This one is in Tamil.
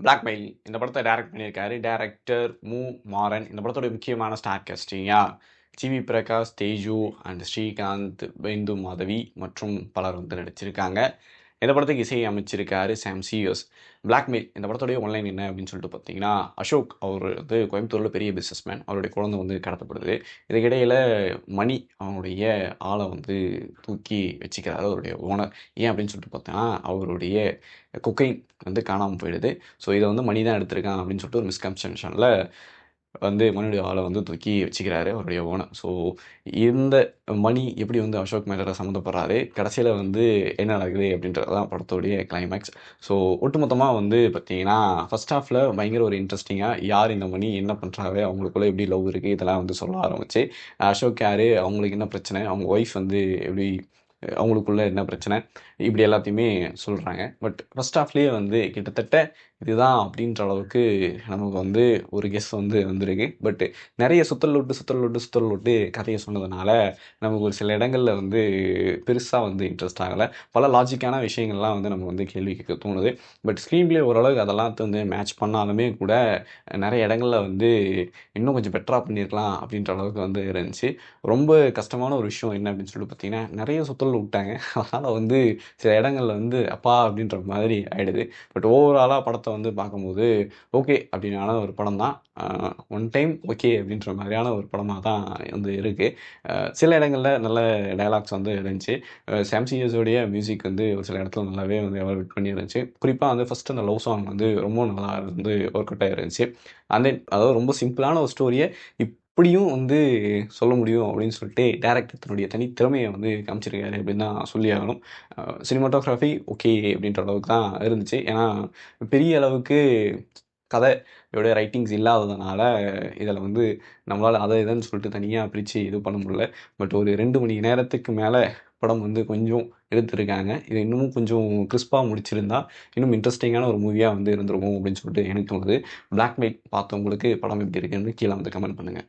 பிளாக்மெயில் இந்த படத்தை டைரக்ட் பண்ணியிருக்காரு டைரக்டர் மாறன். இந்த படத்தோட முக்கியமான ஸ்டார் காஸ்டிங்கா ஜிவி பிரகாஷ், தேஜு அண்ட் ஸ்ரீகாந்த், பிந்து மாதவி மற்றும் பலர் வந்து நடிச்சிருக்காங்க. இந்த படத்துக்கு இசையை அமைச்சிருக்காரு சாம் சிஎஸ். பிளாக்மெயில் இந்த படத்தோடைய ஒன்லைன் என்ன அப்படின்னு சொல்லிட்டு பார்த்தீங்கன்னா, அசோக் அவர் வந்து கோயம்புத்தூரில் பெரிய பிஸ்னஸ்மேன். அவருடைய குழந்தை வந்து கடத்தப்படுது. இதுக்கிடையில் மணி அவனுடைய ஆளை வந்து தூக்கி வச்சுக்கிறாரு அவருடைய ஓனர். ஏன் அப்படின்னு சொல்லிட்டு பார்த்தோன்னா, அவருடைய கொக்கைன் வந்து காணாமல் போயிடுது. ஸோ இதை வந்து மணி தான் எடுத்திருக்கான் அப்படின்னு சொல்லிட்டு ஒரு மிஸ்கன்செப்ஷனில் வந்து மணியுடைய ஆளை வந்து தூக்கி வச்சுக்கிறாரு அவருடைய ஓனர். ஸோ இந்த மணி எப்படி வந்து அசோக் மேலே சம்மந்தப்படுறாரு, கடைசியில் வந்து என்ன நடக்குது அப்படின்றது தான் படத்தோடைய கிளைமேக்ஸ். ஸோ ஒட்டுமொத்தமாக வந்து பார்த்தீங்கன்னா ஃபர்ஸ்ட் ஹாஃபில் பயங்கர ஒரு இன்ட்ரெஸ்டிங்காக யார் இந்த மணி, என்ன பண்ணுறாரு, அவங்களுக்குள்ள எப்படி லவ் இருக்குது, இதெல்லாம் வந்து சொல்ல ஆரம்பிச்சு அசோக் யார், அவங்களுக்கு என்ன பிரச்சனை, அவங்க ஒய்ஃப் வந்து எப்படி, அவங்களுக்குள்ள என்ன பிரச்சனை, இப்படி எல்லாத்தையுமே சொல்கிறாங்க. பட் ஃபர்ஸ்ட் ஹாஃப்லேயே வந்து கிட்டத்தட்ட இதுதான் அப்படின்ற அளவுக்கு நமக்கு வந்து ஒரு கெஸ் வந்து வந்திருக்கு. பட் நிறைய சுத்தல் விட்டு கதையை சொன்னதுனால நமக்கு ஒரு சில இடங்களில் வந்து பெருசாக வந்து இன்ட்ரெஸ்ட் ஆகலை. பல லாஜிக்கான விஷயங்கள்லாம் வந்து நம்ம வந்து கேள்வி கேட்க தோணுது. பட் ஸ்க்ரீன் பிளே ஓரளவுக்கு அதெல்லாம் வந்து மேட்ச் பண்ணாலுமே கூட நிறைய இடங்களில் வந்து இன்னும் கொஞ்சம் பெட்டராக பண்ணியிருக்கலாம் அப்படின்ற அளவுக்கு வந்து இருந்துச்சு. ரொம்ப கஷ்டமான ஒரு விஷயம் என்ன அப்படின்னு சொல்லிட்டு பார்த்தீங்கன்னா, நிறைய சுத்தல் விட்டாங்க. அதனால் வந்து சில இடங்களில் வந்து அப்பா அப்படின்ற மாதிரி ஆயிடுது. பட் ஓவராலாக படத்தை வந்து பார்க்கும்போது ஓகே அப்படின்னான ஒரு படம் தான். ஒன் டைம் ஓகே அப்படின்ற மாதிரியான ஒரு படமாக தான் வந்து இருக்குது. சில இடங்களில் நல்ல டயலாக்ஸ் வந்து இருந்துச்சு. சாம் சிஎஸோடைய மியூசிக் வந்து ஒரு சில இடத்துல நல்லாவே வந்து எவால்வேட் பண்ணி இருந்துச்சு. குறிப்பாக வந்து ஃபஸ்ட்டு அந்த லவ் சாங் வந்து ரொம்ப நல்லா வந்து ஒர்க் அவுட் ஆகிருந்துச்சு. அந்த அதாவது ரொம்ப சிம்பிளான ஒரு ஸ்டோரியை இப்படியும் வந்து சொல்ல முடியும் அப்படின்னு சொல்லிட்டு டேரக்டர் தன்னுடைய தனித்திறமையை வந்து காமிச்சிருக்காரு அப்படின்னு தான் சொல்லி ஆகணும். சினிமாட்டோகிராஃபி ஓகே அப்படின்ற அளவுக்கு தான் இருந்துச்சு. ஏன்னா பெரிய அளவுக்கு கதையோட ரைட்டிங்ஸ் இல்லாததுனால இதில் வந்து நம்மளால் அதை இதுன்னு சொல்லிட்டு தனியாக பிரித்து இது பண்ண முடியல. பட் ஒரு 2 மணி நேரத்துக்கு மேலே படம் வந்து கொஞ்சம் எடுத்திருக்காங்க. இது இன்னமும் கொஞ்சம் கிறிஸ்பாக முடிச்சிருந்தா இன்னும் இன்ட்ரெஸ்டிங்கான ஒரு மூவியாக வந்து இருந்திருக்கும் அப்படின்னு சொல்லிட்டு எனக்கு தோணுது. பிளாக்மெயில் பார்த்தவங்களுக்கு படம் எப்படி இருக்குன்னு கீழே வந்து கமெண்ட் பண்ணுங்கள்.